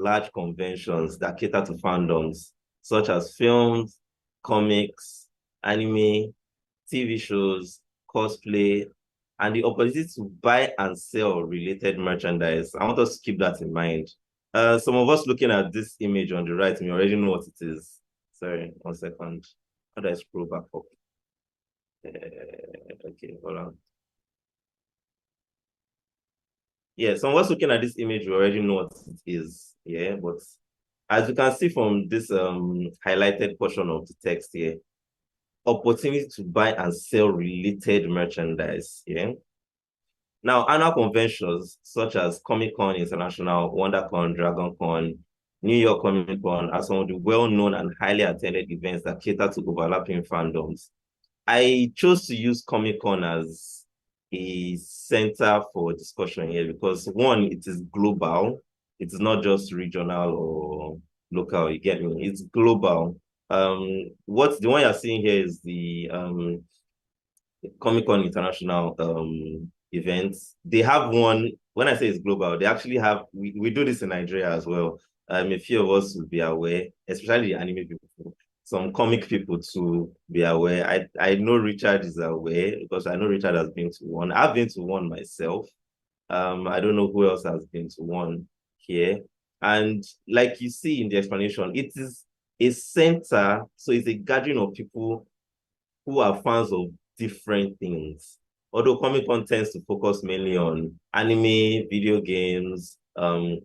large conventions that cater to fandoms, such as films, comics, anime, TV shows, cosplay, and the opportunity to buy and sell related merchandise. I want us to keep that in mind. Some of us looking at this image on the right, we already know what it is. Sorry, 1 second. How do I scroll back up? Okay, hold on. Yeah, some of us looking at this image, we already know what it is. Yeah, but as you can see from this highlighted portion of the text here, opportunity to buy and sell related merchandise. Yeah. Now, annual conventions such as Comic-Con International, WonderCon, DragonCon, New York Comic Con are some of the well-known and highly attended events that cater to overlapping fandoms. I chose to use Comic-Con as a center for discussion here because one, it is global. It's not just regional or local, you get me? It's global. What the one you're seeing here is the Comic Con International events. They have one, when I say it's global, they actually have, we do this in Nigeria as well. A few of us will be aware, especially the anime people, some comic people to be aware. I know Richard is aware because I know Richard has been to one. I've been to one myself. I don't know who else has been to one here. And like you see in the explanation, it is a center, so it's a gathering of people who are fans of different things. Although Comic Con tends to focus mainly on anime, video games,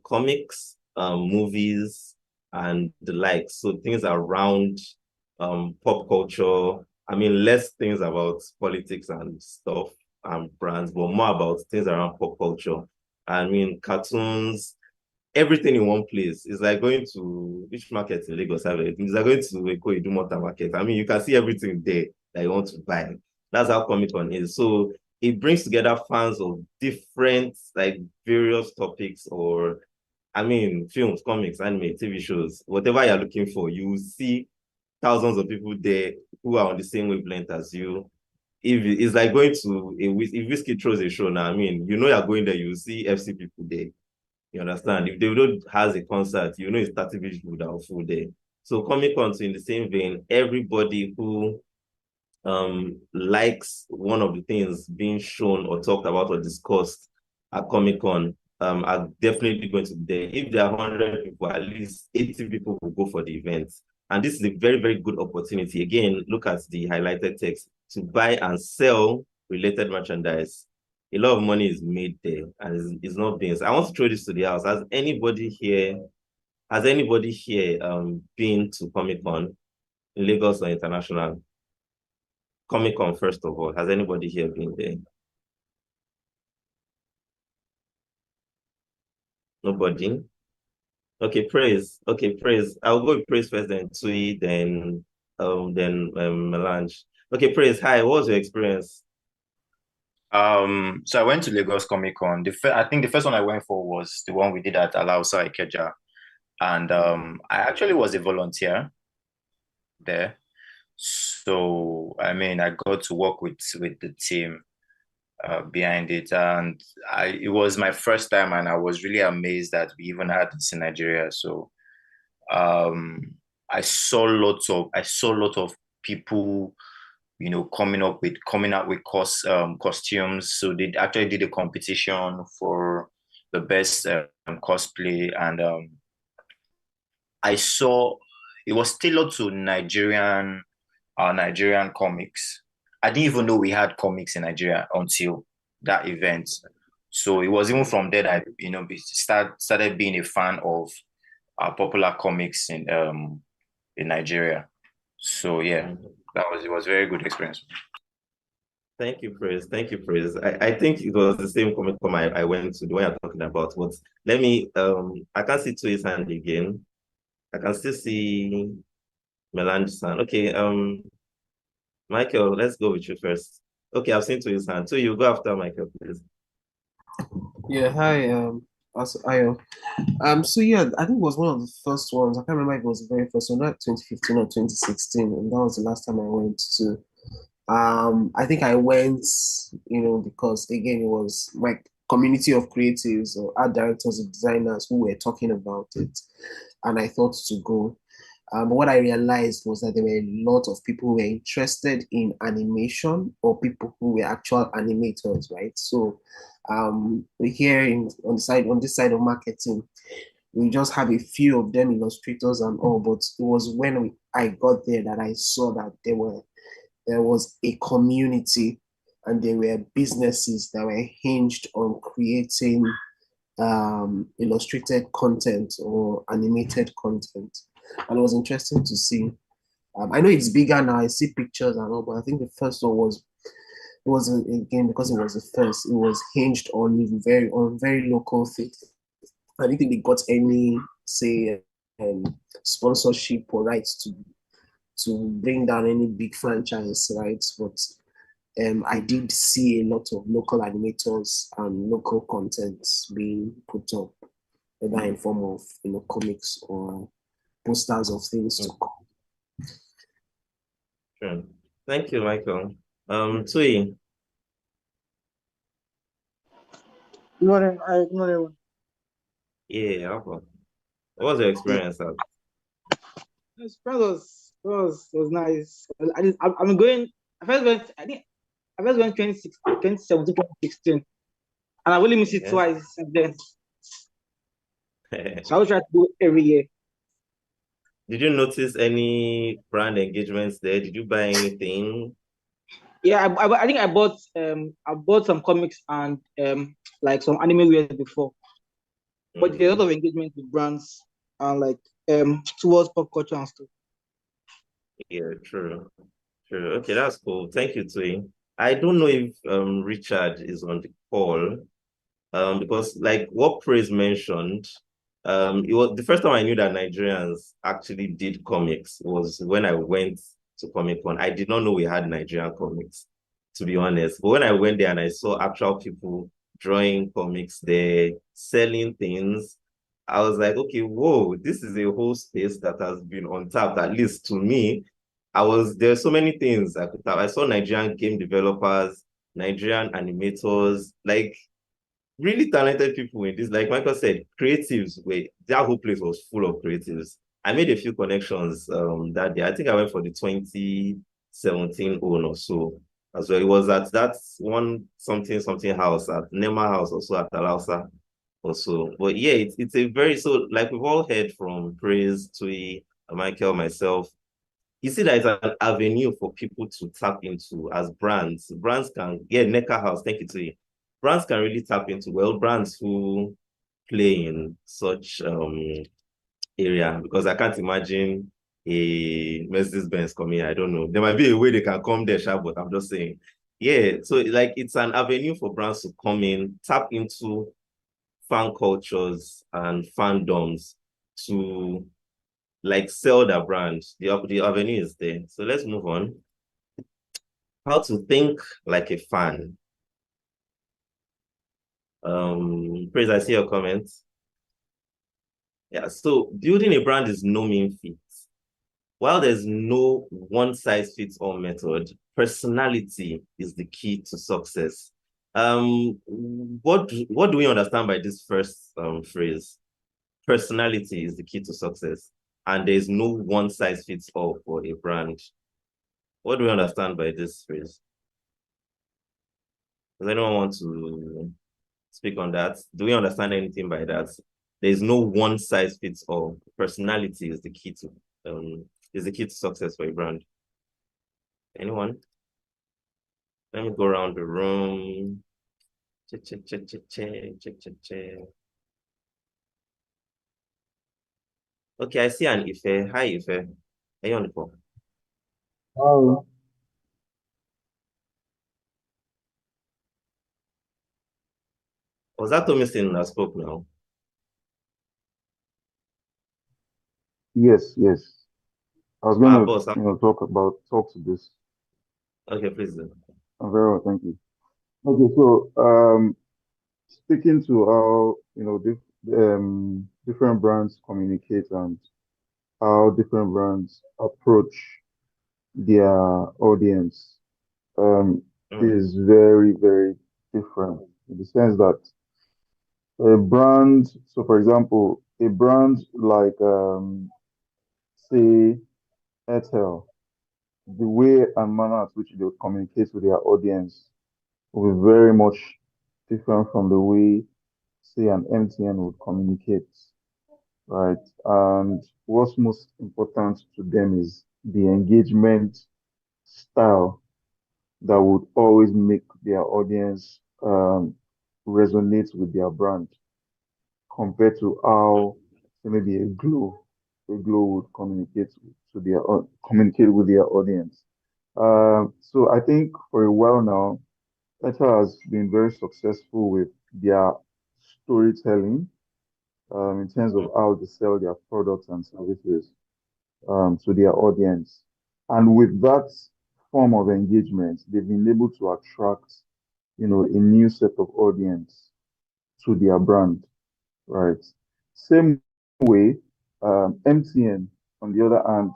comics, movies, and the like. So things around pop culture. I mean, less things about politics and stuff and brands, but more about things around pop culture. I mean, cartoons, everything in one place. It's like going to which market in Lagos? It's like going to Eko Idumota market. I mean, you can see everything there that you want to buy. That's how Comic Con is. So it brings together fans of different, like various topics, or I mean, films, comics, anime, TV shows, whatever you're looking for, you will see thousands of people there who are on the same wavelength as you. If it's like going to if Whiskey throws a show now, I mean, you know you're going there, you will see FC people there. You understand? If Davido has a concert, you know it's 30 people that are full there. So Comic Con, in the same vein, everybody who likes one of the things being shown or talked about or discussed at Comic Con are definitely going to be there. If there are 100 people, at least 80 people will go for the event. And this is a very, very good opportunity. Again, look at the highlighted text to buy and sell related merchandise. A lot of money is made there and it's not being. I want to throw this to the house. Has anybody here been to Comic Con in Lagos or international? Comic Con, first of all. Has anybody here been there? Nobody? Okay, praise. Okay, praise. I'll go with praise first, then Tui, then Melange. Okay, praise. Hi, what was your experience? So I went to Lagos Comic Con. I think the first one I went for was the one we did at Alausa Ikeja, and I actually was a volunteer there. So I mean, I got to work with the team behind it, and it was my first time, and I was really amazed that we even had this in Nigeria. So um, I saw a lot of people, you know, coming out with costumes. So they actually did a competition for the best cosplay, and I saw it was tailored to Nigerian comics. I didn't even know we had comics in Nigeria until that event. So it was even from there that started being a fan of popular comics in Nigeria. So yeah, Mhm. it was a very good experience. Thank you, Praise. Thank you, Praise. I think it was the same Comic Con I went to, the one you're talking about. But let me, I can't see Tui's hand again. I can still see Melange's hand. Okay, Michael, let's go with you first. Okay, I've seen Tui's hand. So you go after Michael, please. Yeah, hi, also Ayo. So yeah, I think it was one of the first ones. I can't remember if it was the very first one, not 2015 or 2016, and that was the last time I went to. I think I went, because again, it was like community of creatives or art directors or designers who were talking about it, and I thought to go. But what I realized was that there were a lot of people who were interested in animation or people who were actual animators, right? So here on this side of marketing, we just have a few of them illustrators and all, but it was when I got there that I saw that there was a community and there were businesses that were hinged on creating illustrated content or animated content. And it was interesting to see. I know it's bigger now. I see pictures and all, but I think the first one was it wasn't again because it was the first. It was hinged on very local things. I don't think they got any say sponsorship or rights to bring down any big franchise, right? But I did see a lot of local animators and local content being put up, whether in form of comics or posters of things to come. Sure. Thank you, Michael. Tui. Good morning. Good morning, everyone. Yeah, what was your experience at? The spread was nice. I'm going. I think I first went 2017, 2016, and I've only missed it Yeah. twice since then. So I will try to do it every year. Did you notice any brand engagements there? Did you buy anything? Yeah, I think I bought some comics and like some anime wear before. But there's a lot of engagement with brands and like towards pop culture and stuff. Yeah, true. True. Okay, that's cool. Thank you, Tui. I don't know if Richard is on the call. Because like what Praise mentioned, it was the first time I knew that Nigerians actually did comics was when I went to Comic Con. I did not know we had Nigerian comics, to be honest. But when I went there and I saw actual people drawing comics there, selling things, I was like, okay, whoa, this is a whole space that has been untapped, at least to me. There's so many things I could tap. I saw Nigerian game developers, Nigerian animators, like really talented people in this. Like Michael said, creatives. Wait, that whole place was full of creatives. I made a few connections that day. I think I went for the 2017 own or so as well. It was at that one something house at Nema House, also at Alausa also. But yeah, it's a very so like we've all heard from Praise, Tui, Michael, myself. You see that it's an avenue for people to tap into as brands. Brands can, yeah, Necker House, thank you to you. Brands can really tap into, well, brands who play in such area, because I can't imagine a Mercedes-Benz coming. I don't know. There might be a way they can come there, sha, but I'm just saying. Yeah, so like it's an avenue for brands to come in, tap into fan cultures and fandoms to like sell their brand. The avenue is there. So let's move on. How to think like a fan. Praise, I see your comments. Yeah, so building a brand is no mean feat. While there's no one size fits all method, personality is the key to success. What do we understand by this first phrase? Personality is the key to success, and there's no one size fits all for a brand. What do we understand by this phrase? Does anyone want to speak on that? Do we understand anything by that? There's no one size fits all. Personality is the key to success for a brand. Anyone? Let me go around the room. Check. Okay, I see an Ife. Hi, Ife. Are you on the call? Oh, Was that Tomistin that spoke now? yes, yes. I was Ah, gonna, boss. talk to this. Okay, please. Very well, thank you. Okay, so speaking to how different brands communicate and how different brands approach their audience is very, very different in the sense that A brand, so for example, a brand like say Airtel, the way and manner at which they would communicate with their audience will be very much different from the way, say, an MTN would communicate, right? And what's most important to them is the engagement style that would always make their audience resonate with their brand compared to how say, maybe a glow would communicate with their audience. So I think for a while now, Meta has been very successful with their storytelling in terms of how they sell their products and services to their audience. And with that form of engagement, they've been able to attract, a new set of audience to their brand, right? Same way, MTN, on the other hand,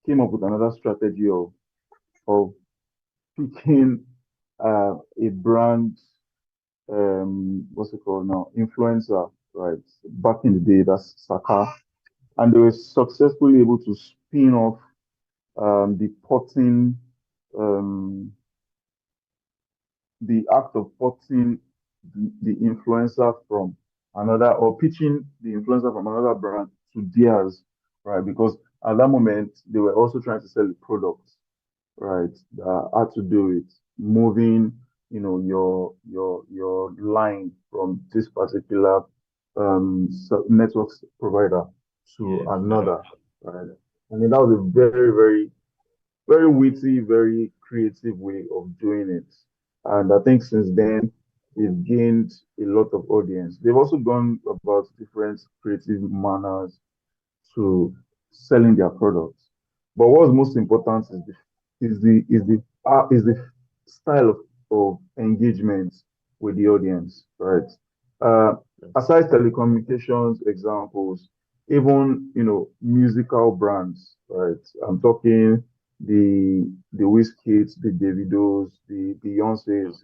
came up with another strategy of picking a brand, what's it called now, influencer, right? Back in the day, that's Saka, and they were successfully able to spin off the potting, um, the act of potting the influencer from another, or pitching the influencer from another brand to theirs, right? Because at that moment they were also trying to sell the product, right? That had to do with moving, your line from this particular network provider to Yeah. another, right? I mean, that was a very, very, very witty, very creative way of doing it. And I think since then, they've gained a lot of audience. They've also gone about different creative manners to selling their products. But what's most important is the style of engagement with the audience, right? Uh, Aside telecommunications examples, even musical brands, right? I'm talking the Wizkids, the Davidos, the Beyoncés,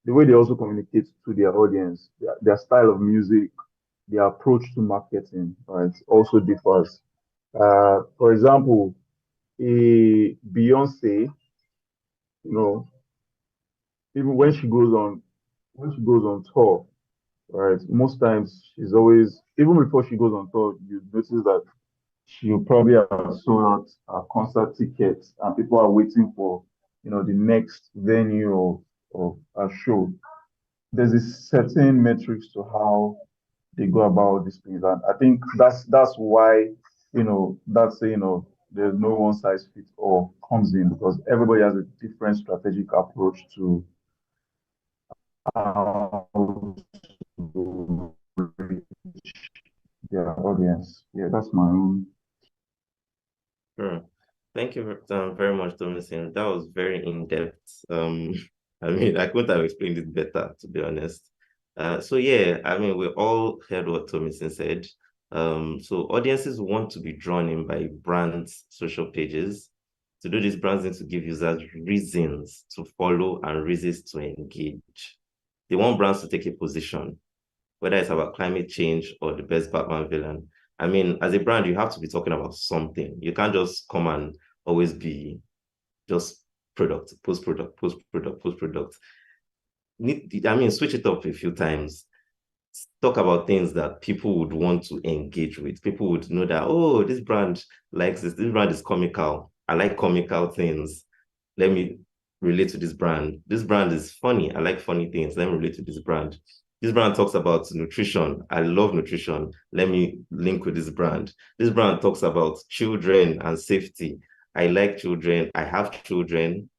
the way they also communicate to their audience, their style of music, their approach to marketing, right, also differs. For example, a Beyonce, you know, even when she goes on tour, right, most times she's always, even before she goes on tour, you notice that she'll probably have sold out her concert tickets, and people are waiting for, the next venue of a show. There's a certain metrics to how they go about these things. And I think that's why, that's there's no one size fits all comes in, because everybody has a different strategic approach to how to reach their audience. Yeah, that's my own. Sure. Thank you very much, Dominic. That was very in-depth. I mean, I couldn't have explained it better, to be honest. So yeah, I mean, we all heard what Thomason said. So audiences want to be drawn in by brands' social pages. To do this, brands need to give users reasons to follow and reasons to engage. They want brands to take a position, whether it's about climate change or the best Batman villain. I mean, as a brand, you have to be talking about something. You can't just come and always be just product, post product, post product, post product. I mean, switch it up a few times. Talk about things that people would want to engage with. People would know that, oh, this brand likes this. This brand is comical. I like comical things. Let me relate to this brand. This brand is funny. I like funny things. Let me relate to this brand. This brand talks about nutrition. I love nutrition. Let me link with this brand. This brand talks about children and safety. I like children. I have children.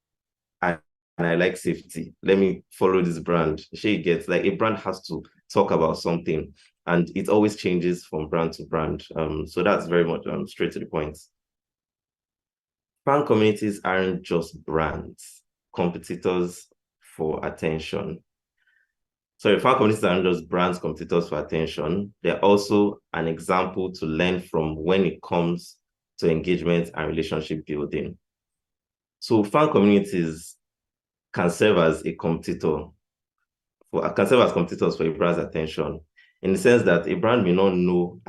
I, and I like safety. Let me follow this brand. She gets like a brand has to talk about something, and it always changes from brand to brand. So that's very much straight to the point. Fan communities aren't just brands, competitors for attention. So fan communities aren't just brands, competitors for attention. They're also an example to learn from when it comes to engagement and relationship building. So fan communities can serve as competitors for a brand's attention. in the sense that a brand may not know,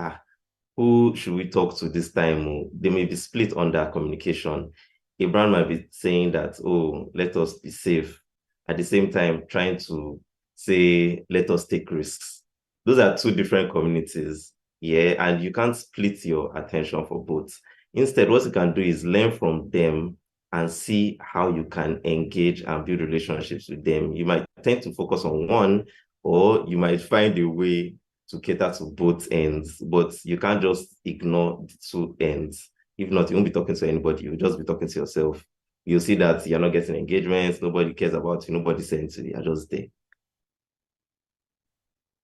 who should we talk to this time? Oh, they may be split on their communication. A brand might be saying that, oh, let us be safe. At the same time, trying to say, let us take risks. Those are two different communities. Yeah. And you can't split your attention for both. Instead, what you can do is learn from them and see how you can engage and build relationships with them. You might tend to focus on one, or you might find a way to cater to both ends, but you can't just ignore the two ends. If not, you won't be talking to anybody. You'll just be talking to yourself. You'll see that you're not getting engagements. Nobody cares about you. Nobody sends you. You're just there.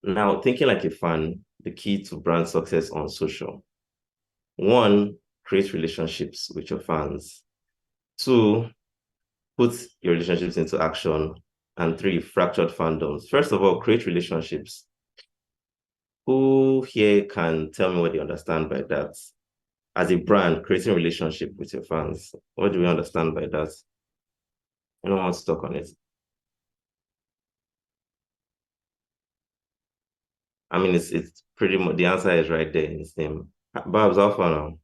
Now, thinking like a fan, the key to brand success on social. One, create relationships with your fans. Two, put your relationships into action. And three, fractured fandoms. First of all, create relationships. Who here can tell me what they understand by that? As a brand, creating a relationship with your fans. What do we understand by that? Anyone wants to talk on it? I mean, it's pretty much, the answer is right there in his name. Babs, how far now?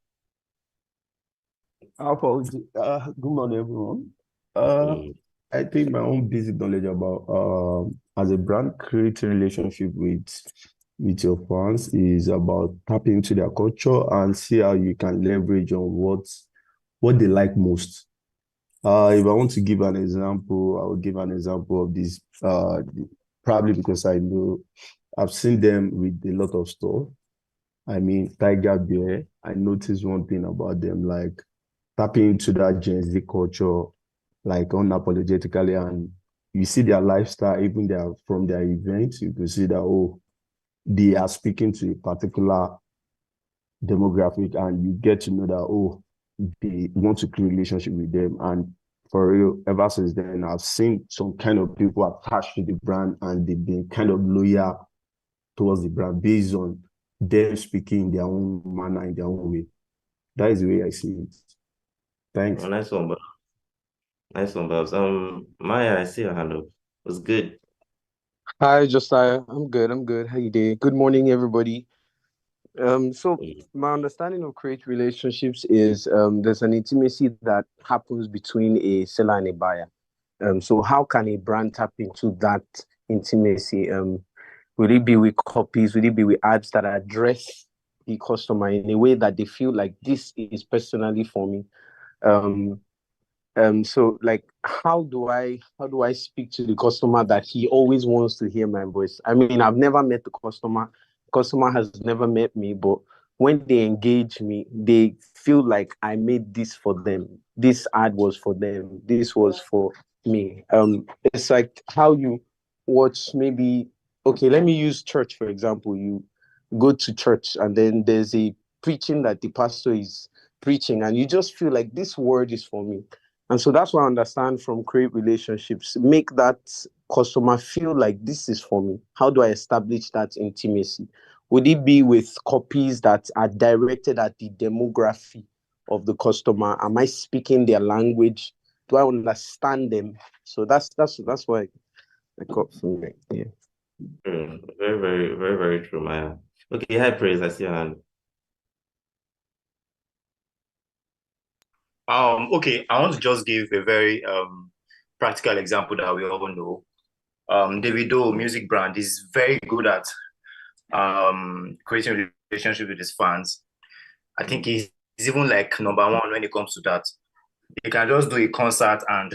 Good morning, everyone. Uh, Mm, I think my own basic knowledge about as a brand creating relationship with your fans is about tapping into their culture and see how you can leverage on what they like most. If I want to give an example, I will give an example of this. Probably because I know I've seen them with a lot of stuff. I mean, Tiger Bear. I noticed one thing about them, like tapping into that Gen Z culture, like unapologetically, and you see their lifestyle, even from their events, you can see that, oh, they are speaking to a particular demographic, and you get to know that, oh, they want to create relationship with them. And for real, ever since then, I've seen some kind of people attached to the brand, and they've been kind of loyal towards the brand based on them speaking in their own manner, in their own way. That is the way I see it. Thanks. oh, nice one, nice one, Babs. Maya, I see your hand up. It was good. Hi, JustAyo. I'm good. I'm good. How you doing? Good morning, everybody. So Mm, my understanding of create relationships is there's an intimacy that happens between a seller and a buyer. So how can a brand tap into that intimacy? Will it be with copies? Will it be with ads that address the customer in a way that they feel like this is personally for me? Um, so like how do I speak to the customer that he always wants to hear my voice? I mean, I've never met the customer has never met me, but when they engage me, they feel like I made this for them. This ad was for them. This was for me. It's like how you watch maybe, okay, let me use church for example. You go to church and then there's a preaching that the pastor is preaching and you just feel like this word is for me. And so that's what I understand from create relationships. Make that customer feel like this is for me. How do I establish that intimacy? Would it be with copies that are directed at the demography of the customer? Am I speaking their language? Do I understand them? So that's what I got from it. Yeah. true. Very, very, very, very true, Maya. Okay, hi, Praise. I see your hand. Okay, I want to just give a very practical example that we all know. Davido music brand is very good at creating a relationship with his fans. I think he's even like number one when it comes to that. You can just do a concert and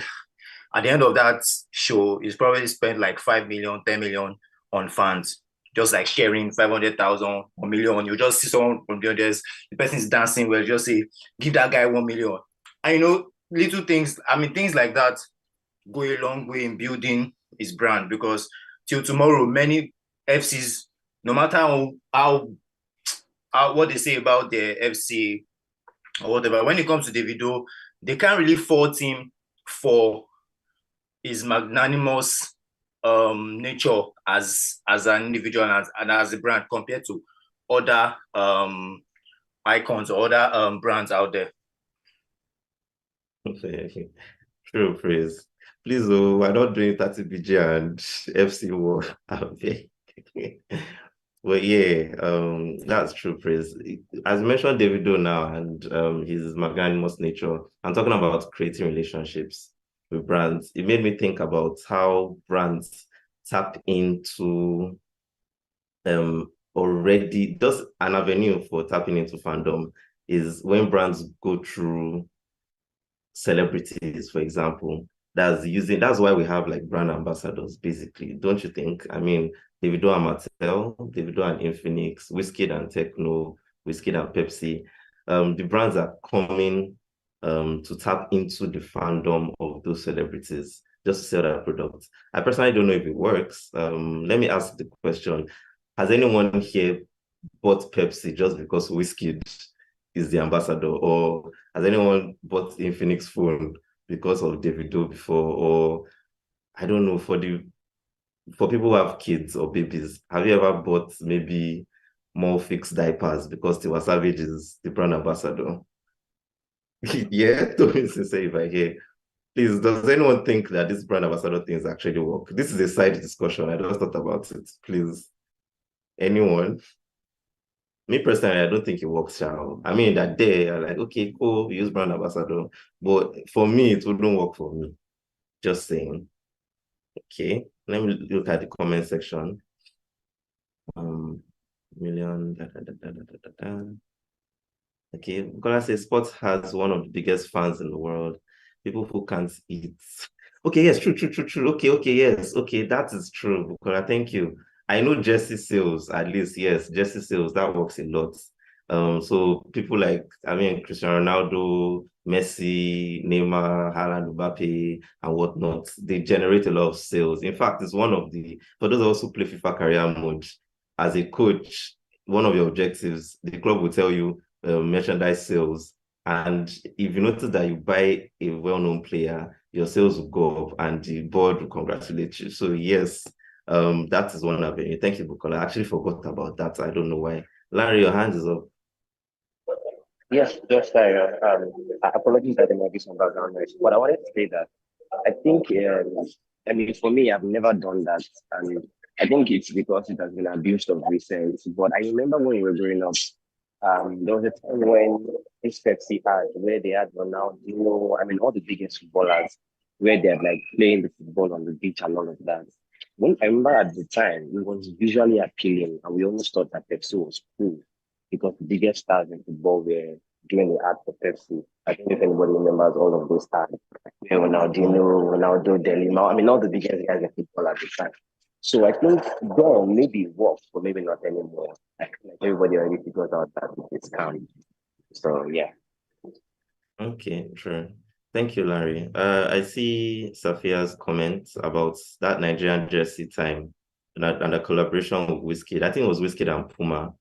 at the end of that show, he's probably spent like 5 million, 10 million on fans, just like sharing 500,000, 1 million. You just see someone from the audience, the person is dancing well, just say, give that guy 1 million. And little things, I mean, things like that go a long way in building his brand because till tomorrow, many FCs, no matter how what they say about their FC or whatever, when it comes to Davido, they can't really fault him for his magnanimous nature as an individual and as a brand compared to other icons or other brands out there. Okay. True, Praise. Please, oh, we're not doing 30 BG and FC war. Okay. Well, yeah, that's true, Praise. As you mentioned Davido now and his magnanimous nature, I'm talking about creating relationships with brands. It made me think about how brands tap into already just an avenue for tapping into fandom is when brands go through celebrities, for example. That's why we have like brand ambassadors, basically, don't you think? I mean, Davido and Mattel, Davido and Infinix, Wizkid and Techno, Wizkid and Pepsi. The brands are coming to tap into the fandom of those celebrities just to sell their products. I personally don't know if it works. Let me ask the question. Has anyone here bought Pepsi just because Wizkid is the ambassador, or has anyone bought Infinix phone because of Davido before? Or I don't know, for people who have kids or babies, have you ever bought maybe more fixed diapers because Tiwa Savage is the brand ambassador? Yeah, don't be sincere if I hear. Please, does anyone think that this brand ambassador things actually work? This is a side discussion. I just thought about it. Please, anyone? Me personally, I don't think it works, Shao. I mean, that day, I'm like, okay, cool, use brand ambassador. But for me, it wouldn't work for me. Just saying. Okay, let me look at the comment section. Million, da, da, da, da, da, da, da. Okay, Bukola says sports has one of the biggest fans in the world. People who can't eat. Okay, yes, true, true, true, true. Okay, yes, okay, that is true, Bukola. Thank you. I know jersey sales, at least, yes, jersey sales, that works a lot. So people like, I mean, Cristiano Ronaldo, Messi, Neymar, Haaland, Mbappe, and whatnot, they generate a lot of sales. In fact, it's one of for those who also play FIFA career mode, as a coach, one of your objectives, the club will tell you merchandise sales. And if you notice that you buy a well-known player, your sales will go up and the board will congratulate you. So yes, that is one avenue. Thank you, Bukola. I actually forgot about that. I don't know why. Larry, your hand is up. Yes, JustAyo. Apologies that there might be some background noise, but I wanted to say that I think, I mean, for me, I've never done that, and I think it's because it has been abused of recent. But I remember when we were growing up, there was a time when this Pepsi had where they had Ronaldo, I mean, all the biggest footballers, where they're like playing the football on the beach and all of that. When I remember at the time, it was visually appealing, and we almost thought that Pepsi was cool because the biggest stars in football were doing the ad for Pepsi. I don't know if anybody remembers all of those stars. Yeah, Ronaldo, Delima. I mean, all the biggest guys in football at the time. So I think then maybe it works, but maybe not anymore. Like everybody already figures out that it's scam. So yeah. Okay, sure. Thank you, Larry. I see Safia's comment about that Nigerian jersey time and the collaboration with Wizkid. I think it was Wizkid and Puma.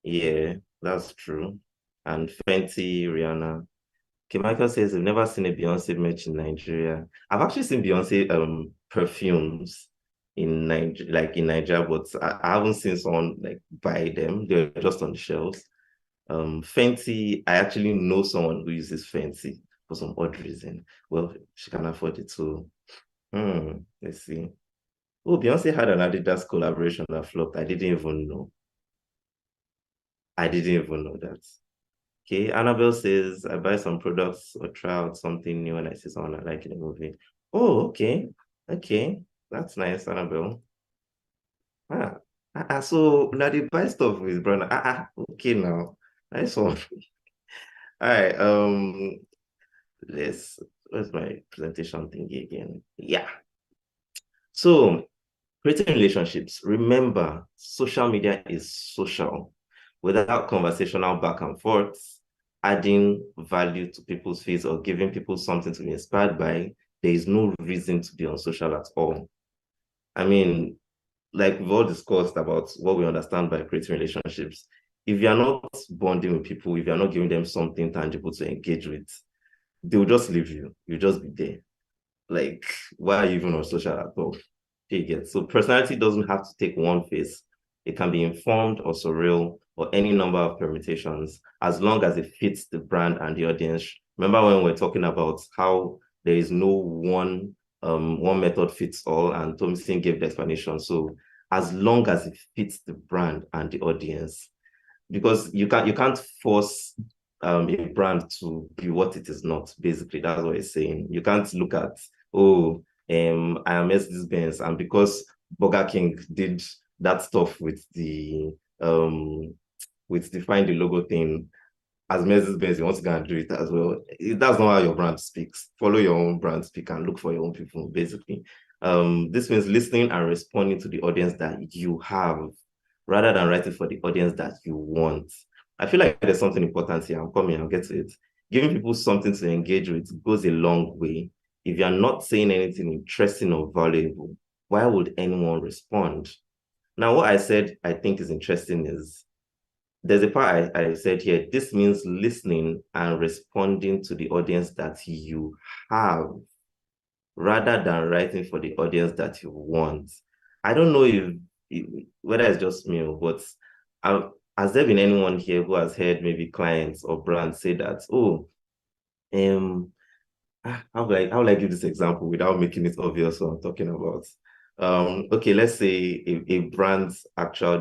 Yeah, that's true. And Fenty, Rihanna. Okay, Michael says, I've never seen a Beyonce merch in Nigeria. I've actually seen Beyonce perfumes in Nigeria, but I haven't seen someone like buy them. They're just on the shelves. Fenty, I actually know someone who uses Fenty for some odd reason. Well, she can afford it too. Let's see. Oh, Beyonce had an Adidas collaboration that flopped. I didn't even know. I didn't even know that. Okay, Annabelle says, I buy some products or try out something new when I see someone I like in a movie. Oh, okay. Okay. That's nice, Annabelle. So now they buy stuff with brand. Okay now. Nice one. All right. Where's my presentation thingy again? Yeah. So creating relationships. Remember, social media is social. Without conversational back and forth, adding value to people's feeds or giving people something to be inspired by, there is no reason to be on social at all. I mean, like we've all discussed about what we understand by creating relationships. If you're not bonding with people, if you're not giving them something tangible to engage with, they'll just leave you. You'll just be there. Like, why are you even on social at all? So personality doesn't have to take one face. It can be informed or surreal or any number of permutations as long as it fits the brand and the audience. Remember when we were talking about how there is no one method fits all, and Thompson gave the explanation. So as long as it fits the brand and the audience. Because you can't force a brand to be what it is not. Basically, that's what it's saying. You can't look at, oh, I am Mercedes-Benz, and because Burger King did that stuff with the find the logo thing, as Mercedes-Benz, you want to go and do it as well. That's not how your brand speaks. Follow your own brand speak and look for your own people, basically. This means listening and responding to the audience that you have, rather than writing for the audience that you want. I feel like there's something important here. I'm coming, I'll get to it. Giving people something to engage with goes a long way. If you're not saying anything interesting or valuable, why would anyone respond? Now, what I said I think is interesting is there's a part I said here, this means listening and responding to the audience that you have, rather than writing for the audience that you want. I don't know if whether it's just me, but has there been anyone here who has heard maybe clients or brands say that, oh, how will I give this example without making it obvious what I'm talking about? Okay, let's say a brand's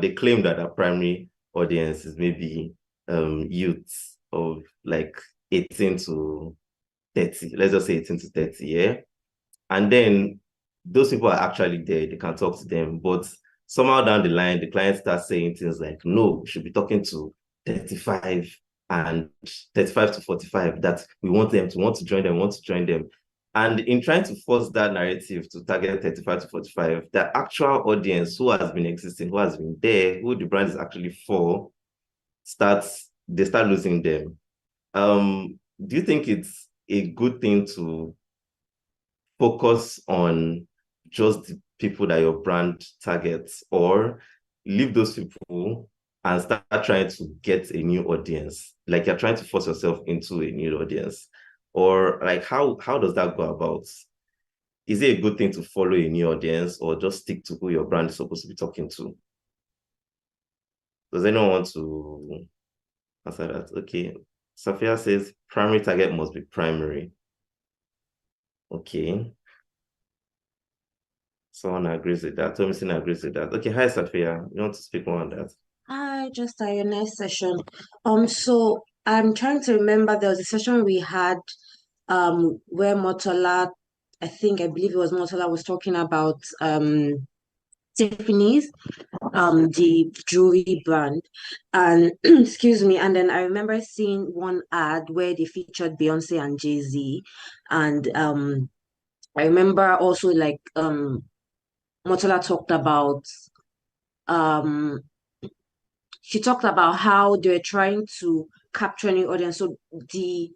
they claim that their primary audience is maybe youths of like 18 to 30. Let's just say 18 to 30, yeah? And then those people are actually there, they can talk to them, but somehow down the line, the client starts saying things like, no, we should be talking to 35 and 35 to 45, that we want them to want to join them. And in trying to force that narrative to target 35 to 45, the actual audience who has been existing, who has been there, who the brand is actually for, they start losing them. Do you think it's a good thing to focus on just the people that your brand targets, or leave those people and start trying to get a new audience? Like you're trying to force yourself into a new audience, or like how does that go about? Is it a good thing to follow a new audience, or just stick to who your brand is supposed to be talking to? Does anyone want to answer that? Okay. Sophia says primary target must be primary. Okay. Someone agrees with that. Thomason agrees with that. Okay, hi Sophia. You want to speak more on that? Hi, JustAyo, nice session. So I'm trying to remember there was a session we had where Motola, I believe it was Motola, was talking about Tiffany's, the jewelry brand, and excuse me, and then I remember seeing one ad where they featured Beyonce and Jay-Z, and I remember also like Motola talked about she talked about how they're trying to capture a new audience. So the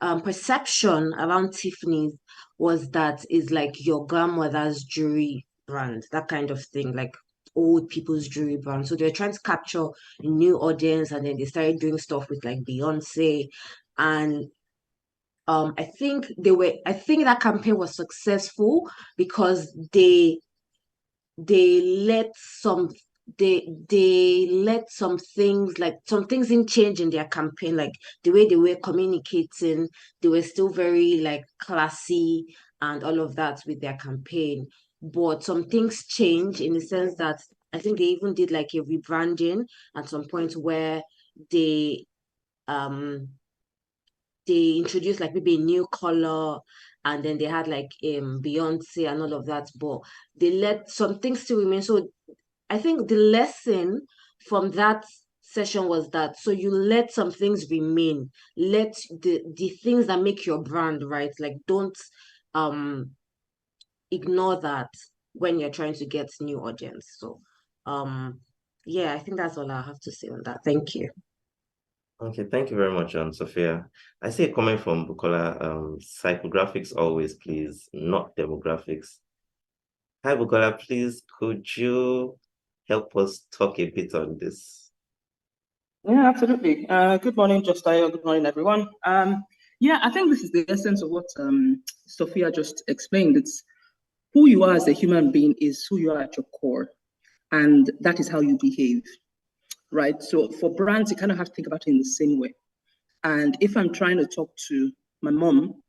perception around Tiffany's was that is like your grandmother's jewelry brand, that kind of thing, like old people's jewelry brand. So they're trying to capture a new audience, and then they started doing stuff with like Beyonce. And I think that campaign was successful because they let some things, like some things didn't change in their campaign, like the way they were communicating. They were still very like classy and all of that with their campaign, but some things changed in the sense that I think they even did like a rebranding at some point where they introduced like maybe a new color, and then they had like Beyonce and all of that, but they let some things still remain. So I think the lesson from that session was that, so you let some things remain, let the things that make your brand, right? Like don't ignore that when you're trying to get new audience. So yeah, I think that's all I have to say on that. Thank you. Okay, thank you very much, Sophia. I see a comment from Bukola, psychographics always, please, not demographics. Hi, Bukola, please, could you help us talk a bit on this? Yeah, absolutely. Good morning, JustAyo. Good morning, everyone. Yeah, I think this is the essence of what Sophia just explained. It's who you are as a human being is who you are at your core, and that is how you behave, right? So for brands, you kind of have to think about it in the same way. And if I'm trying to talk to my mom,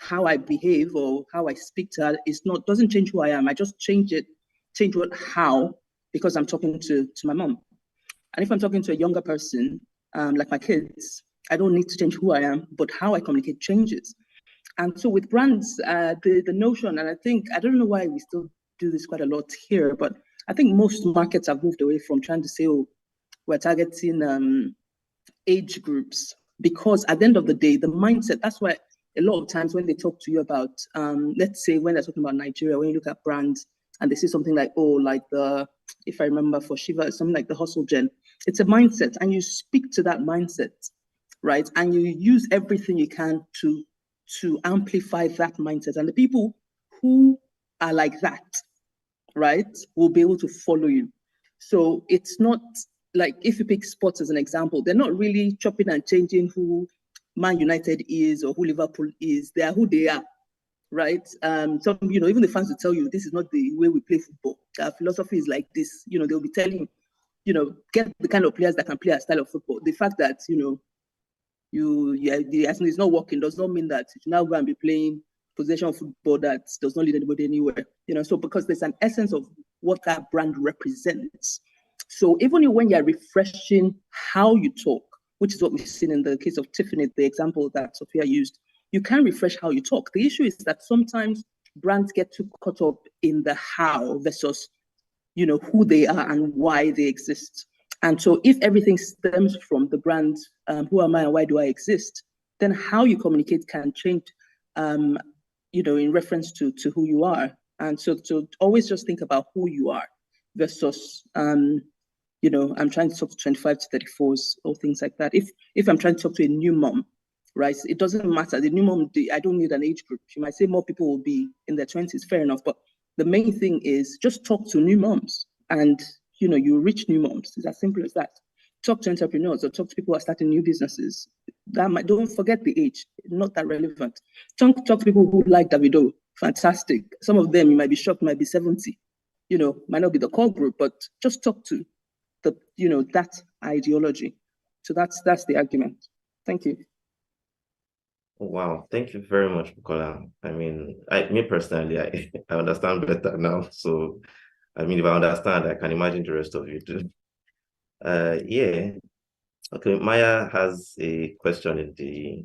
how I behave or how I speak to her doesn't change who I am. I just change how because I'm talking to my mom. And if I'm talking to a younger person, like my kids, I don't need to change who I am, but how I communicate changes. And so with brands, the notion, and I don't know why we still do this quite a lot here, but I think most markets have moved away from trying to say, oh, we're targeting age groups, because at the end of the day, the mindset, that's why a lot of times when they talk to you about, let's say when they're talking about Nigeria, when you look at brands and they say something like, oh, like if I remember for Shiva, something like the hustle gen, it's a mindset, and you speak to that mindset, right? And you use everything you can to amplify that mindset. And the people who are like that, right, will be able to follow you. So it's not like, if you pick sports as an example, they're not really chopping and changing who Man United is or who Liverpool is. They are who they are, right? Some, even the fans will tell you this is not the way we play football. Our philosophy is like this. They'll be telling you, get the kind of players that can play a style of football. The fact that it's not working does not mean that you now go and be playing possession football that does not lead anybody anywhere. So because there's an essence of what that brand represents. So even when you're refreshing how you talk, which is what we've seen in the case of Tiffany, the example that Sophia used, you can refresh how you talk. The issue is that sometimes brands get too caught up in the how versus, who they are and why they exist. And so if everything stems from the brand, who am I and why do I exist, then how you communicate can change, in reference to who you are. And so to always just think about who you are versus, I'm trying to talk to 25 to 34s or things like that. If I'm trying to talk to a new mom, right, it doesn't matter. The new mom, I don't need an age group. You might say more people will be in their 20s, fair enough. But the main thing is just talk to new moms, and you reach new moms. It's as simple as that. Talk to entrepreneurs or talk to people who are starting new businesses. Don't forget the age, not that relevant. Talk to people who like Davido. Fantastic. Some of them, you might be shocked, might be 70. Might not be the core group, but just talk to that ideology. So that's the argument. Thank you. Wow, thank you very much, Bukola. I mean, me personally, I understand better now. So, I mean, if I understand, I can imagine the rest of you too. Yeah. Okay, Maya has a question in the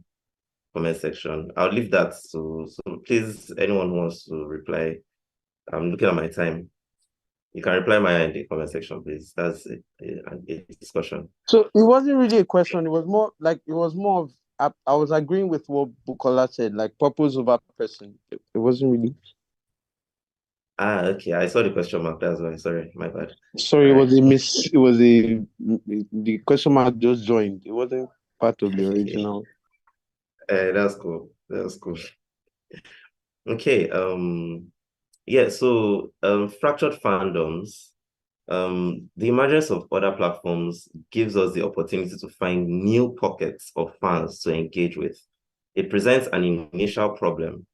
comment section. I'll leave that. So please, anyone who wants to reply, I'm looking at my time. You can reply Maya in the comment section, please. That's a discussion. So it wasn't really a question. It was more of I was agreeing with what Bukola said, like purpose over person. It wasn't really. Okay. I saw the question mark. That's why. Sorry, my bad. Sorry, it was a miss. It was the question mark just joined. It wasn't part of the original. That's cool. That's cool. Okay. Yeah. So, fractured fandoms. The emergence of other platforms gives us the opportunity to find new pockets of fans to engage with. It presents an initial problem.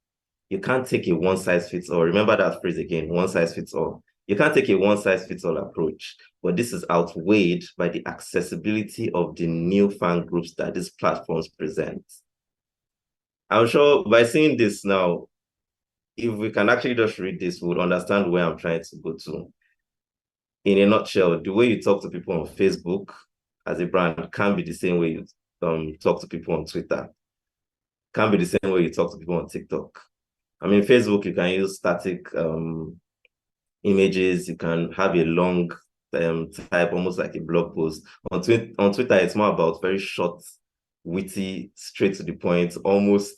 You can't take a one-size-fits-all. Remember that phrase again, one-size-fits-all. You can't take a one-size-fits-all approach, but this is outweighed by the accessibility of the new fan groups that these platforms present. I'm sure by seeing this now, if we can actually just read this, we would understand where I'm trying to go to. In a nutshell, the way you talk to people on Facebook as a brand can't be the same way you talk to people on Twitter. Can't be the same way you talk to people on TikTok. I mean, Facebook, you can use static images. You can have a long type, almost like a blog post. On Twitter, it's more about very short, witty, straight to the point, almost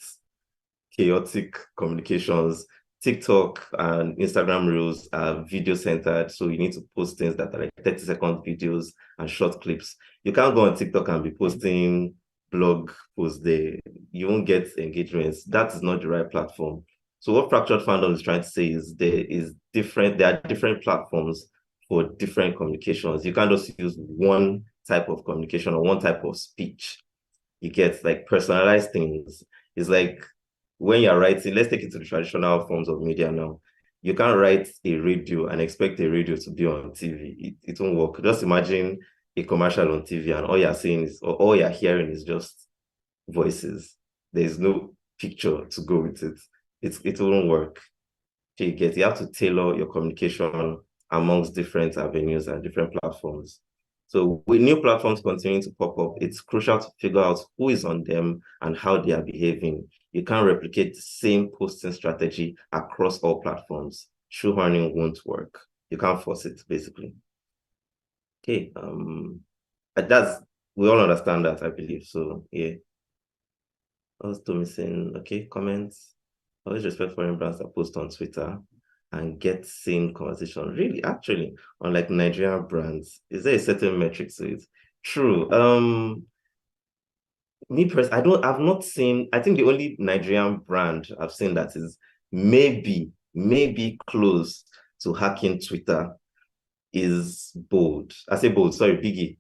chaotic communications. TikTok and Instagram Reels are video centered, so you need to post things that are like 30-second videos and short clips. You can't go on TikTok and be posting blog posts there. You won't get engagements. That is not the right platform. So what Fractured Fandom is trying to say is there are different platforms for different communications. You can't just use one type of communication or one type of speech. You get like personalized things. It's like when you're writing, let's take it to the traditional forms of media now. You can't write a radio and expect a radio to be on TV. It won't work. Just imagine a commercial on TV and all you're seeing is, or all you're hearing is just voices. There's no picture to go with it. It won't work. You have to tailor your communication amongst different avenues and different platforms. So with new platforms continuing to pop up, it's crucial to figure out who is on them and how they are behaving. You can't replicate the same posting strategy across all platforms. Shoehorning won't work. You can't force it, basically. Okay, we all understand that, I believe. So yeah. Also missing, okay, comments. Always respect foreign brands that post on Twitter and get same conversation. Really, actually, unlike Nigerian brands, is there a certain metric to it? True. I've not seen, I think the only Nigerian brand I've seen that is maybe close to hacking Twitter is Bold. I say Bold, sorry, Biggie.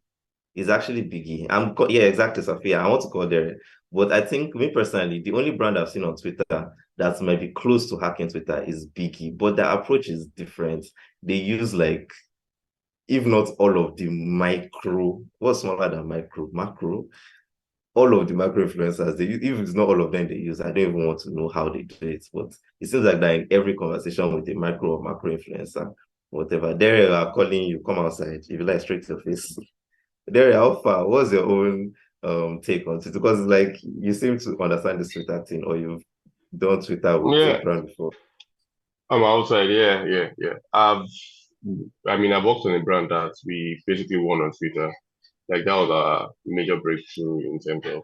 It's actually Biggie. Yeah, exactly, Sophia. I want to call there. But I think, me personally, the only brand I've seen on Twitter that might be close to hacking Twitter is Biggie. But their approach is different. They use like, if not all of the what's smaller than macro, all of the macro influencers, if it's not all of them they use, I don't even want to know how they do it. But it seems like that in every conversation with a micro or macro influencer, whatever, they are calling you, come outside. If you like, straight to your face. Derry, how far? What's your own take on it? Because like you seem to understand this Twitter thing, or you've done Twitter with a Yeah, brand before. I'm outside. Yeah. I've worked on a brand that we basically won on Twitter. Like that was a major breakthrough in terms of,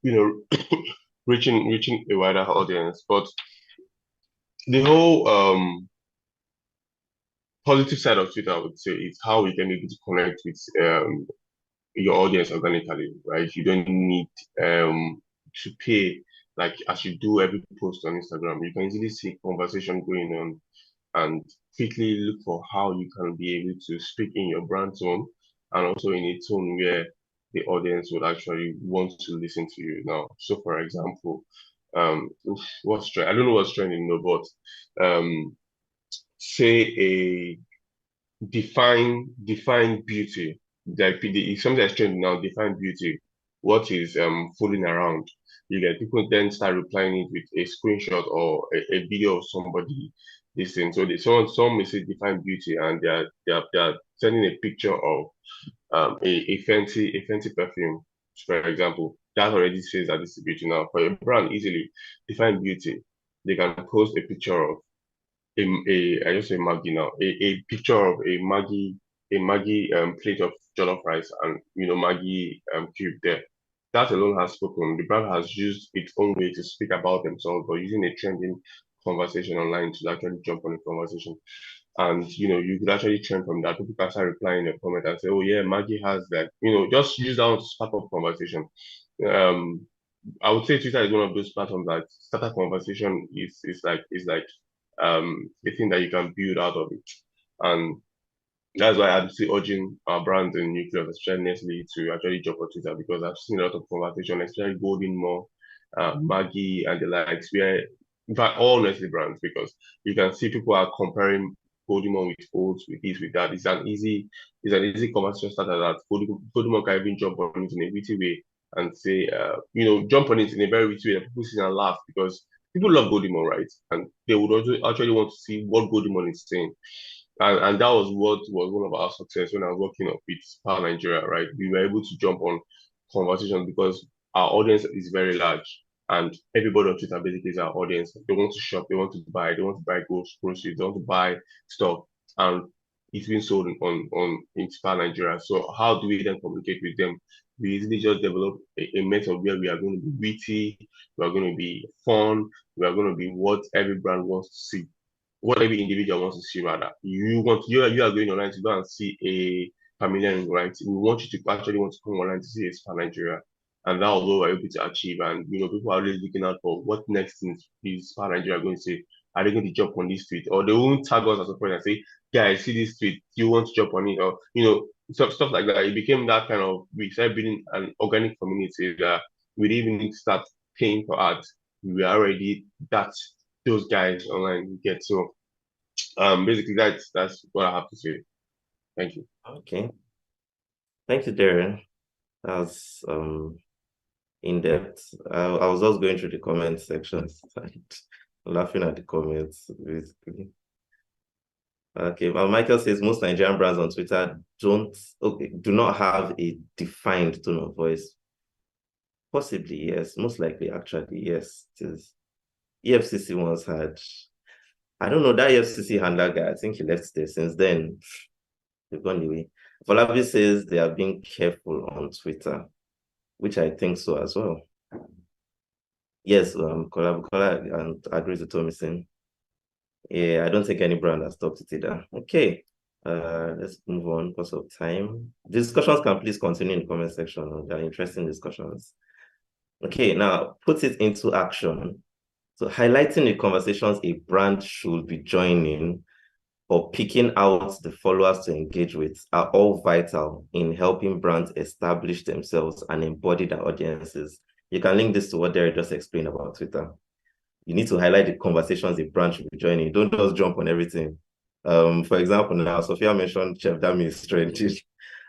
you know, reaching a wider audience. But the whole positive side of Twitter, I would say, is how we can be able to connect with your audience organically, right? You don't need to pay like as you do every post on Instagram. You can easily see conversation going on and quickly look for how you can be able to speak in your brand tone and also in a tone where the audience would actually want to listen to you now. So for example, what's trend? I don't know what's trending, no, but say a define beauty. Like if something that's trending now, define beauty. What is fooling around? You get people then start replying it with a screenshot or a video of somebody listening. So some may say define beauty and they're sending a picture of a fancy perfume, for example. That already says that this is beauty now. For a brand easily define beauty, they can post a picture of I just say Maggie now, a picture of a Maggie plate of jollof rice and Maggie cube there. That alone has spoken. The brand has used its own way to speak about themselves, but using a trending conversation online to actually jump on the conversation. And you could actually trend from that. People can start replying in a comment and say, "Oh yeah, Maggie has that." Just use that one to spark up conversation. Um, I would say Twitter is one of those platforms that start a conversation is like a thing that you can build out of it. And that's why I'm still urging our brands in Neukleos, especially Nestle, to actually jump on Twitter because I've seen a lot of conversation, especially Golden More, Maggie, and the likes, where, in fact, all Nestle brands, because you can see people are comparing Golden More with oats, with this, with that. It's an easy conversation starter that Golden More can even jump on it in a witty way and say, jump on it in a very witty way that people see and laugh because people love Golden More, right? And they would also actually want to see what Golden More is saying. And that was what was one of our success when I was working up with Power Nigeria, right? We were able to jump on conversations because our audience is very large and everybody on Twitter basically is our audience. They want to shop, they want to buy groceries, they want to buy stuff, and it's been sold on Power Nigeria. So how do we then communicate with them? We easily just develop a method where we are going to be witty, we are going to be fun, we are going to be what every brand wants to see, what every individual wants to see rather. You are going online to go and see a chameleon, right? We want you to actually want to come online to see a Spa Nigeria. And that was what we're able to achieve. And people are really looking out for what next thing is Spa Nigeria going to say. Are they going to jump on this tweet? Or they won't tag us as a point and say, guys, see this tweet, do you want to jump on it? Or stuff like that. It became that kind of, we started building an organic community that we didn't even need to start paying for ads. We were already that those guys online get. So basically that's what I have to say. Thank you. Okay. Thank you, Darren. That was in depth. I was just going through the comments sections and laughing at the comments basically. Okay, well, Michael says most Nigerian brands on Twitter do not have a defined tone of voice. Possibly, yes. Most likely, actually, yes. It is. EFCC once had, I don't know, that EFCC handler guy, I think he left there. Since then, they've gone away. Falabi says they are being careful on Twitter, which I think so as well. Yes, Kola and agrees with Thomason. Yeah, I don't think any brand has stopped it either. Okay. Let's move on because of time. Discussions can please continue in the comment section. They're interesting discussions. Okay, now put it into action. So highlighting the conversations a brand should be joining or picking out the followers to engage with are all vital in helping brands establish themselves and embody their audiences. You can link this to what Derek just explained about Twitter. You need to highlight the conversations a brand should be joining. Don't just jump on everything. For example, now Sophia mentioned Chef Dami is trending,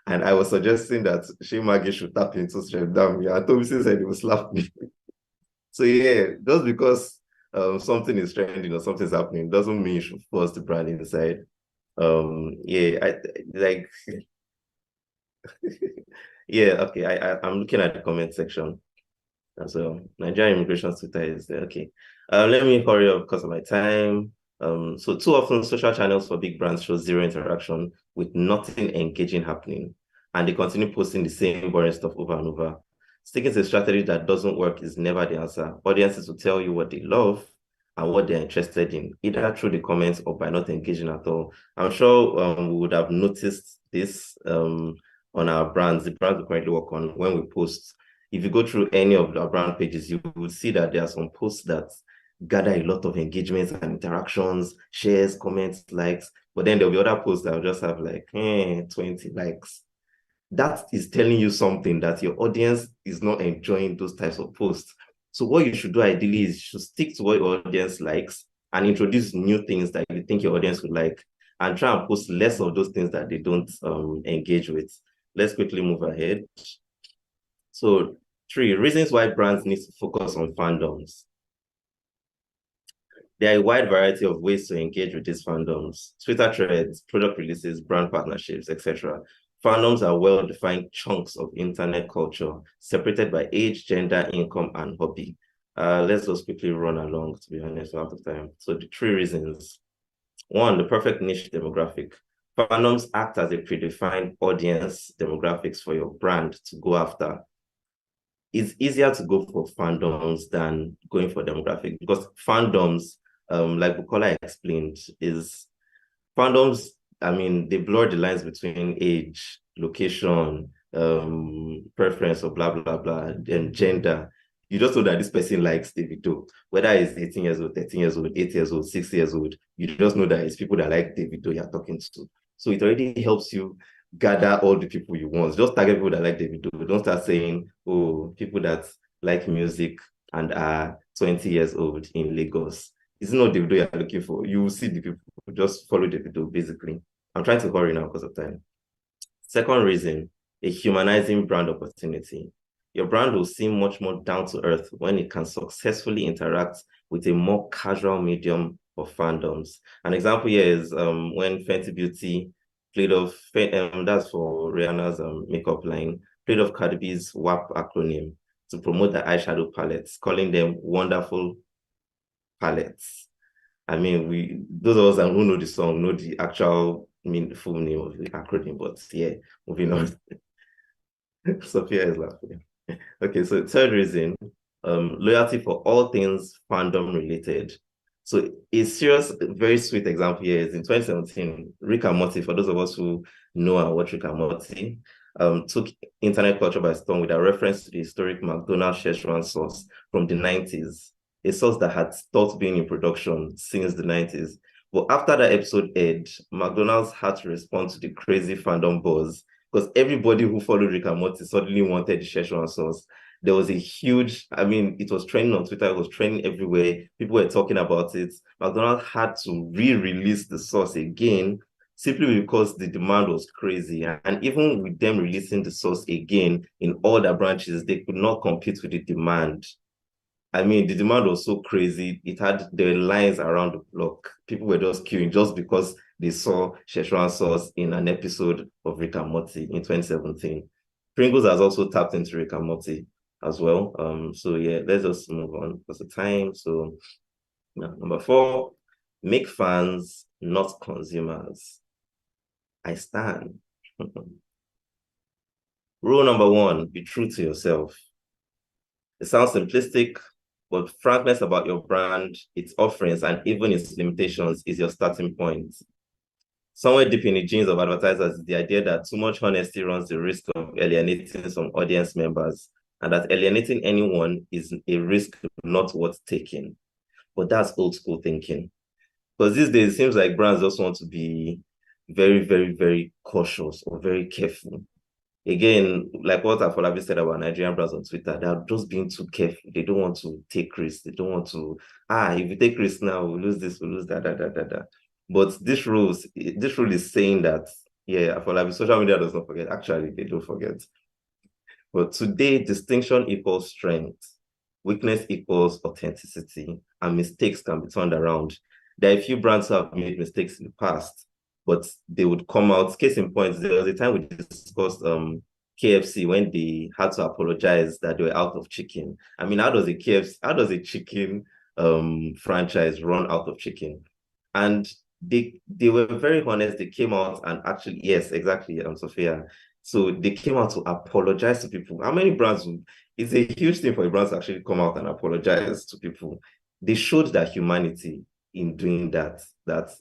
and I was suggesting that Shemagi should tap into Chef Dami. And Toby said he would slap me. So yeah, just because something is trending or something's happening doesn't mean you should force the brand inside. Yeah, I like yeah, okay. I'm looking at the comment section. So Nigerian immigration Twitter is there. Okay. Let me hurry up because of my time. So too often social channels for big brands show zero interaction with nothing engaging happening. And they continue posting the same boring stuff over and over. Sticking to a strategy that doesn't work is never the answer. Audiences will tell you what they love and what they're interested in, either through the comments or by not engaging at all. I'm sure we would have noticed this on our brands, the brands we currently work on when we post. If you go through any of our brand pages, you will see that there are some posts that gather a lot of engagements and interactions, shares, comments, likes, but then there'll be other posts that will just have like 20 likes. That is telling you something that your audience is not enjoying those types of posts. So what you should do ideally is you should stick to what your audience likes and introduce new things that you think your audience would like and try and post less of those things that they don't engage with. Let's quickly move ahead. So 3 reasons why brands need to focus on fandoms. There are a wide variety of ways to engage with these fandoms: Twitter threads, product releases, brand partnerships, etc. Fandoms are well-defined chunks of internet culture, separated by age, gender, income, and hobby. Let's just quickly run along, to be honest, out of time. So the 3 reasons. 1, the perfect niche demographic. Fandoms act as a predefined audience demographics for your brand to go after. It's easier to go for fandoms than going for demographic because fandoms, like Bukola explained, is fandoms, I mean, they blur the lines between age, location, preference, or blah, blah, blah, and gender. You just know that this person likes Davido, whether it's 18 years old, 13 years old, 8 years old, 6 years old, you just know that it's people that like Davido you're talking to. So it already helps you gather all the people you want. Just target people that like Davido. Don't start saying, oh, people that like music and are 20 years old in Lagos. It's not Davido you're looking for. You will see the people. Just follow Davido, basically. I'm trying to hurry now because of time. Second reason, a humanizing brand opportunity. Your brand will seem much more down to earth when it can successfully interact with a more casual medium of fandoms. An example here is when Fenty Beauty played off, that's for Rihanna's makeup line, played off Cardi B's WAP acronym to promote the eyeshadow palettes, calling them wonderful palettes. I mean, those of us who know the song know the actual full name of the acronym, but yeah, moving on. Sophia is laughing. Okay, so 3rd reason, loyalty for all things fandom related. So a serious, very sweet example here is in 2017, Rick and Morty, for those of us who know and watch Rick and Morty, took internet culture by storm with a reference to the historic McDonald's Szechuan sauce from the 90s, a sauce that had stopped being in production since the 90s. But after that episode aired, McDonald's had to respond to the crazy fandom buzz because everybody who followed Rick and Morty suddenly wanted the Szechuan sauce. There was a huge, I mean, it was trending on Twitter, it was trending everywhere. People were talking about it. McDonald's had to re-release the sauce again simply because the demand was crazy. And even with them releasing the sauce again in all their branches, they could not compete with the demand. I mean, the demand was so crazy. There were lines around the block. People were just queuing just because they saw Szechuan sauce in an episode of Rick and Morty in 2017. Pringles has also tapped into Rick and Morty as well. So yeah, let's just move on. What's the time? So yeah, number 4, make fans, not consumers. I stand. Rule number 1, be true to yourself. It sounds simplistic, but frankness about your brand, its offerings, and even its limitations is your starting point. Somewhere deep in the genes of advertisers is the idea that too much honesty runs the risk of alienating some audience members, and that alienating anyone is a risk not worth taking. But that's old school thinking. Because these days, it seems like brands just want to be very, very, very cautious or very careful. Again, like what Afolabi said about Nigerian brands on Twitter, they're just being too careful. They don't want to take risks. They don't want to, if you take risks now, we'll lose this, we'll lose that. But this rule is saying that, yeah, Afolabi, social media does not forget. Actually, they don't forget. But today, distinction equals strength, weakness equals authenticity, and mistakes can be turned around. There are a few brands who have made mistakes in the past, but they would come out. Case in point, there was a time we discussed KFC when they had to apologize that they were out of chicken. I mean, how does a chicken franchise run out of chicken? And they were very honest. They came out and actually, yes, exactly, Sophia. So they came out to apologize to people. How many brands it's a huge thing for a brand to actually come out and apologize to people. They showed that humanity in doing that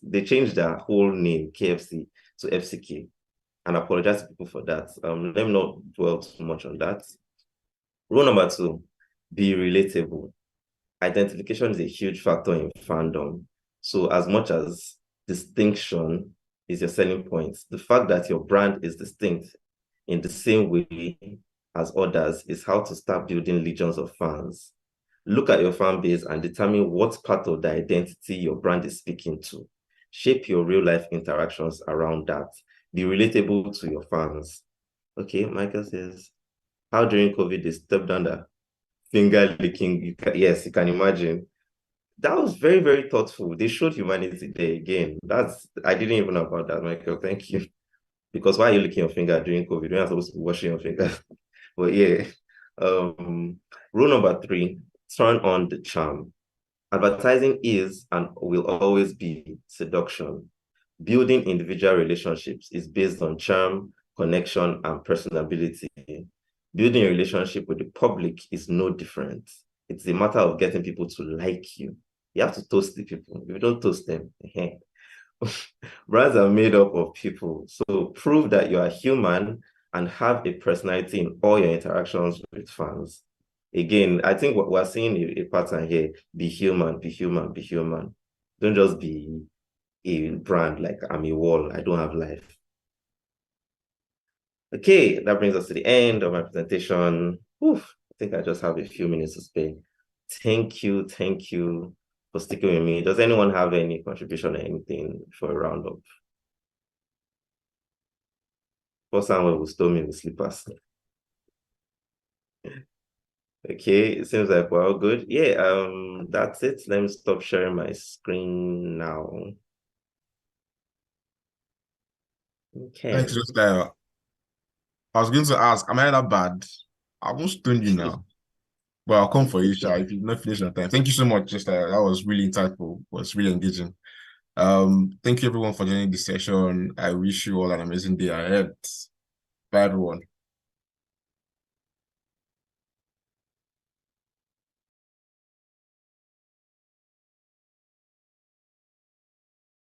they changed their whole name, KFC, to FCK, and apologize to people for that. Let me not dwell too much on that. Rule number 2, be relatable. Identification is a huge factor in fandom. So as much as distinction is your selling point, the fact that your brand is distinct in the same way as others is how to start building legions of fans. Look at your fan base and determine what part of the identity your brand is speaking to. Shape your real-life interactions around that. Be relatable to your fans. Okay, Michael says, how during COVID they stepped under finger licking? Yes, you can imagine. That was very, very thoughtful. They showed humanity there again. I didn't even know about that, Michael. Thank you. Because why are you licking your finger during COVID? You're not supposed to be washing your finger. But yeah. Rule number 3, turn on the charm. Advertising is and will always be seduction. Building individual relationships is based on charm, connection, and personability. Building a relationship with the public is no different. It's a matter of getting people to like you. You have to toast the people. If you don't toast them, brands are made up of people. So prove that you are human and have a personality in all your interactions with fans. Again, I think what we're seeing a pattern here: be human, be human, be human. Don't just be a brand like I'm a wall, I don't have life. Okay, that brings us to the end of my presentation. Oof, I think I just have a few minutes to spare. Thank you for sticking with me. Does anyone have any contribution or anything for a roundup? For someone who stole me with slippers. Okay, it seems like we're all good. Yeah, that's it. Let me stop sharing my screen now. Okay. Thanks, JustAyo. I was going to ask, am I that bad? I won't stone you now. But I'll come for you, Sha, if you've not finished on time. Thank you so much, JustAyo. That was really insightful. It was really engaging. Thank you everyone for joining this session. I wish you all an amazing day ahead. Bye everyone.